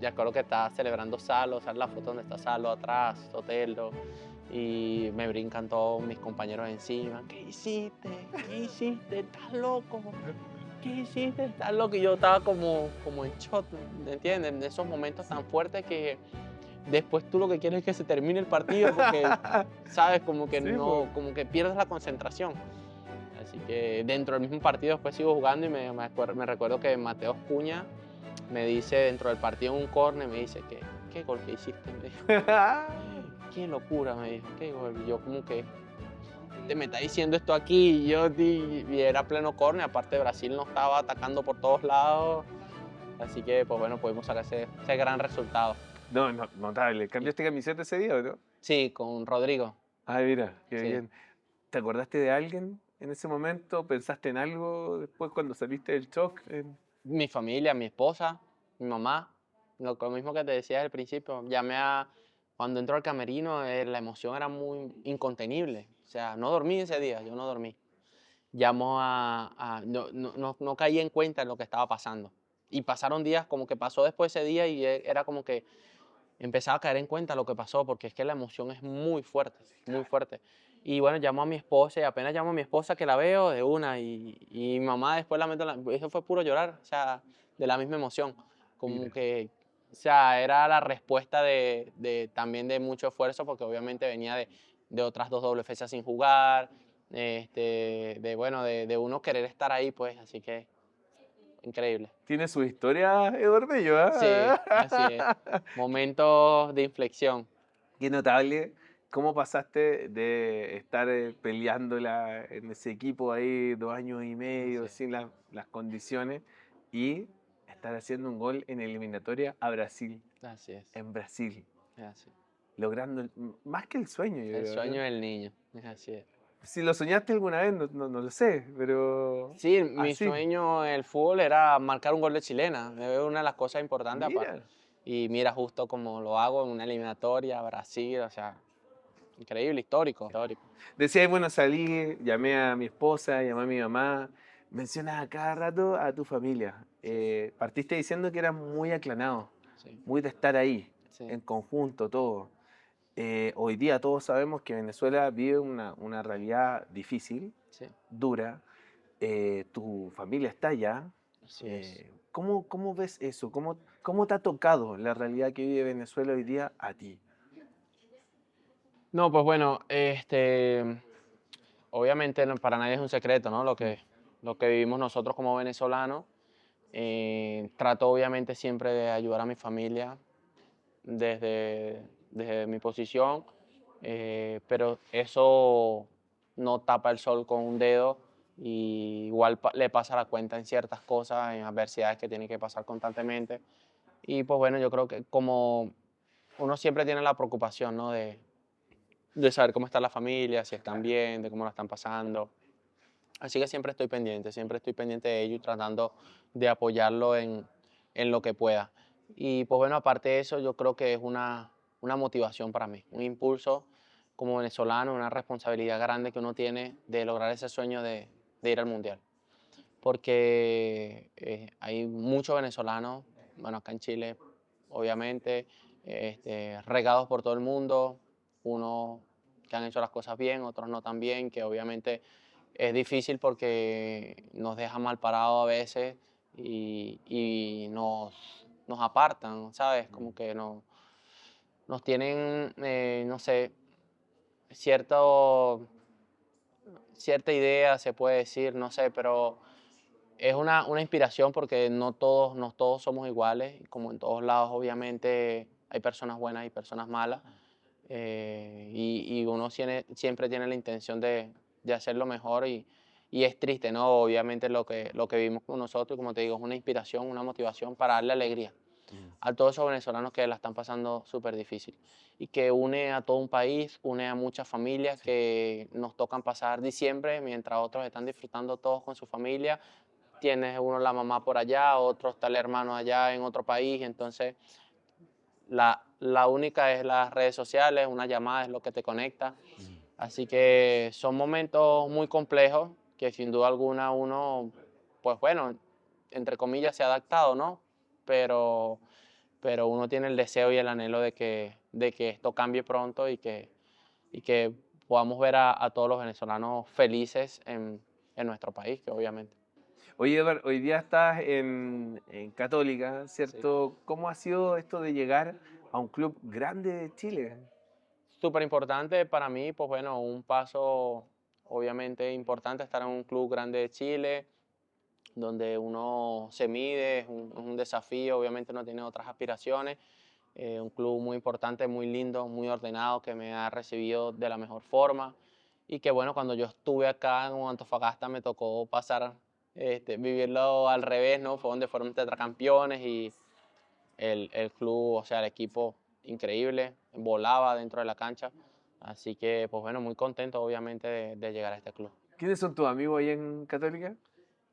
Ya creo que está celebrando Salo, sale la foto donde está Salo atrás, Sotelo, y me brincan todos mis compañeros encima. ¿Qué hiciste? ¿Qué hiciste? ¿Estás loco? ¿Qué hiciste? ¿Estás loco? Y yo estaba como en shock, ¿me entiendes? En esos momentos tan fuertes que después tú lo que quieres es que se termine el partido porque, sabes, como que Sí, no, como que pierdes la concentración. Así que dentro del mismo partido después sigo jugando y me recuerdo que Mateos Cuña me dice dentro del partido en un córner, me dice, ¿qué gol que hiciste? Me dijo, qué locura, me dijo, qué gol. Y yo como que, me está diciendo esto aquí, y era pleno córner, aparte Brasil nos estaba atacando por todos lados, así que pues bueno, pudimos sacar ese gran resultado. No, no, notable. ¿Cambiaste camiseta ese día o no? Sí, con Rodrigo, Ah, mira, qué sí. bien. ¿Te acordaste de alguien en ese momento? ¿Pensaste en algo después cuando saliste del shock? Mi familia, mi esposa, mi mamá, lo mismo que te decía al principio, cuando entró al camerino, la emoción era muy incontenible, o sea, no dormí ese día, yo no dormí. No caí en cuenta de lo que estaba pasando. Y pasaron días, como que pasó después ese día y era como que empezaba a caer en cuenta lo que pasó, porque es que la emoción es muy fuerte, muy fuerte. Y bueno, llamo a mi esposa y apenas llamo a mi esposa que la veo de una y mi mamá después eso fue puro llorar, o sea, de la misma emoción. Como Mira. que, o sea, era la respuesta también de mucho esfuerzo, porque obviamente venía de otras dos doble fechas sin jugar, bueno, de uno querer estar ahí, pues, así que increíble. Tiene su historia, Eduardo Bello, Sí, así es. ¿ah? Momentos de inflexión. Qué notable. ¿Cómo pasaste de estar peleándola en ese equipo ahí 2 años y medio Sí, sin las condiciones y estar haciendo un gol en eliminatoria a Brasil, así es, en Brasil, es así. logrando más que el sueño, yo El creo, ¿no? sueño del niño, es así es. Si lo soñaste alguna vez, no lo sé, pero Sí, mi así, sueño en el fútbol era marcar un gol de chilena, es una de las cosas importantes aparte. mira. Y mira justo como lo hago en una eliminatoria, Brasil, o sea, increíble, histórico, histórico. Decía, bueno, salí, llamé a mi esposa, llamé a mi mamá, mencionas a cada rato a tu familia. Partiste diciendo que eras muy aclanado, Sí, muy de estar ahí, sí, en conjunto, todo. Hoy día todos sabemos que Venezuela vive una realidad difícil, sí, dura. Tu familia está allá. así es. ¿Cómo ves eso? ¿Cómo te ha tocado la realidad que vive Venezuela hoy día a ti? No, pues bueno, obviamente para nadie es un secreto, ¿no? Mm. Lo que vivimos nosotros como venezolanos. Trato obviamente siempre de ayudar a mi familia desde mi posición, pero eso no tapa el sol con un dedo y igual le pasa la cuenta en ciertas cosas, en adversidades que tiene que pasar constantemente. Y pues bueno, yo creo que como uno siempre tiene la preocupación, ¿no? De saber cómo está la familia, si están bien, de cómo la están pasando. Así que siempre estoy pendiente de ello y tratando de apoyarlo en lo que pueda. Y pues bueno, aparte de eso, yo creo que es una motivación para mí, un impulso como venezolano, una responsabilidad grande que uno tiene de lograr ese sueño de ir al Mundial. Porque hay muchos venezolanos, bueno, acá en Chile, obviamente, regados por todo el mundo, unos que han hecho las cosas bien, otros no tan bien, que obviamente es difícil porque nos deja mal parados a veces y nos apartan, ¿sabes? Como que nos tienen, no sé, cierto, cierta idea, se puede decir, no sé, pero es una inspiración porque no todos somos iguales, y como en todos lados, obviamente, hay personas buenas y personas malas, y uno siempre tiene la intención de hacerlo mejor y es triste, ¿no? Obviamente lo que vivimos con nosotros, y como te digo, es una inspiración, una motivación para darle alegría a todos esos venezolanos que la están pasando súper difícil y que une a todo un país, une a muchas familias que nos tocan pasar diciembre mientras otros están disfrutando todos con su familia. Tienes uno la mamá por allá, otro está el hermano allá en otro país, entonces la única es las redes sociales, una llamada es lo que te conecta. Así que son momentos muy complejos que sin duda alguna uno, pues bueno, entre comillas se ha adaptado, ¿no? Pero, pero uno tiene el deseo y el anhelo de que esto cambie pronto y que podamos ver a todos los venezolanos felices en nuestro país, que obviamente. Oye, Eduardo, hoy día estás en Católica, Sí. ¿cierto? ¿Cómo ha sido esto de llegar a un club grande de Chile. Súper importante para mí, pues bueno, un paso obviamente importante estar en un club grande de Chile, donde uno se mide, es un desafío, obviamente no tiene otras aspiraciones. Un club muy importante, muy lindo, muy ordenado, que me ha recibido de la mejor forma. Y que bueno, cuando yo estuve acá en Antofagasta me tocó pasar, vivirlo al revés, ¿no? Fue donde fueron tetracampeones y el club, o sea, el equipo increíble, volaba dentro de la cancha. Así que, pues bueno, muy contento obviamente de llegar a este club. ¿Quiénes son tus amigos ahí en Católica?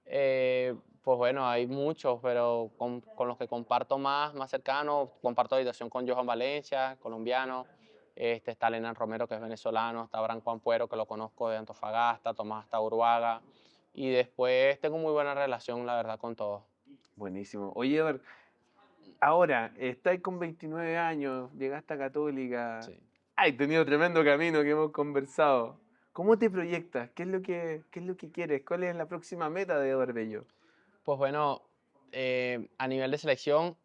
Pues bueno, hay muchos, pero con los que comparto más cercano, comparto habitación con Johan Valencia, colombiano, está Lenan Romero, que es venezolano, está Branco Ampuero, que lo conozco de Antofagasta, Tomás Taurbaga, y después tengo muy buena relación, la verdad, con todos. Buenísimo. Oye, Edward, ahora, estás con 29 años, llegaste a Católica, Sí. has tenido tremendo camino que hemos conversado. ¿Cómo te proyectas? ¿Qué es lo que quieres? ¿Cuál es la próxima meta de Edward Bello? Pues bueno, a nivel de selección,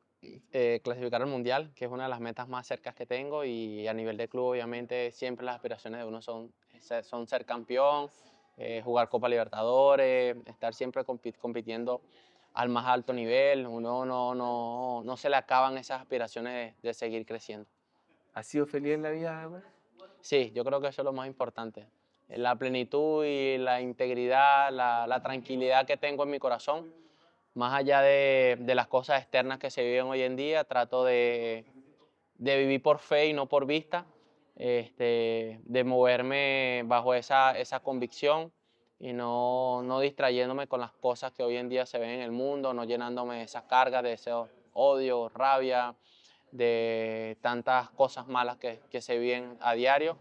clasificar al Mundial, que es una de las metas más cercas que tengo, y a nivel de club, obviamente, siempre las aspiraciones de uno son ser campeón, jugar Copa Libertadores, estar siempre compitiendo al más alto nivel. Uno no se le acaban esas aspiraciones de seguir creciendo. ¿Has sido feliz en la vida, Edward? Sí, yo creo que eso es lo más importante. La plenitud y la integridad, la tranquilidad que tengo en mi corazón, más allá de las cosas externas que se viven hoy en día, trato de vivir por fe y no por vista, de moverme bajo esa convicción y no distrayéndome con las cosas que hoy en día se ven en el mundo, no llenándome de esas cargas, de ese odio, rabia, de tantas cosas malas que se viven a diario.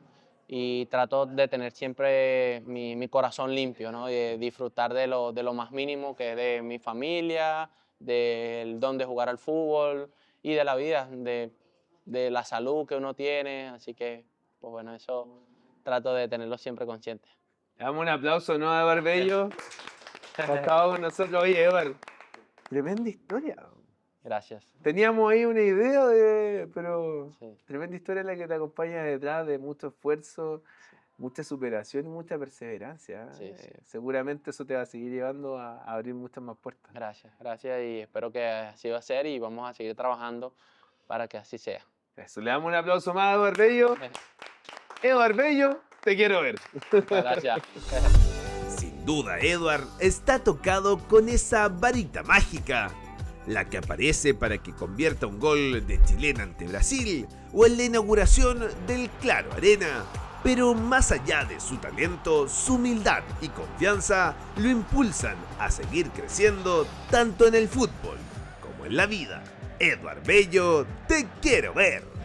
Y trato de tener siempre mi corazón limpio, ¿no? Y de disfrutar de lo más mínimo, que es de mi familia, del don de jugar al fútbol y de la vida, de la salud que uno tiene. Así que, pues bueno, eso trato de tenerlo siempre consciente. Le damos un aplauso, ¿no, a Edward Bello? Estaba con nosotros. Oye, Edward, tremenda historia. Gracias. Teníamos ahí una idea pero Sí. tremenda historia la que te acompaña detrás de mucho esfuerzo, mucha superación y mucha perseverancia. Sí, sí. Seguramente eso te va a seguir llevando a abrir muchas más puertas. Gracias y espero que así va a ser y vamos a seguir trabajando para que así sea. Eso, le damos un aplauso más a Edward Bello. Edward Bello, te quiero ver. Gracias. Sin duda, Edward está tocado con esa varita mágica, la que aparece para que convierta un gol de chilena ante Brasil o en la inauguración del Claro Arena. Pero más allá de su talento, su humildad y confianza lo impulsan a seguir creciendo tanto en el fútbol como en la vida. Edward Bello, te quiero ver.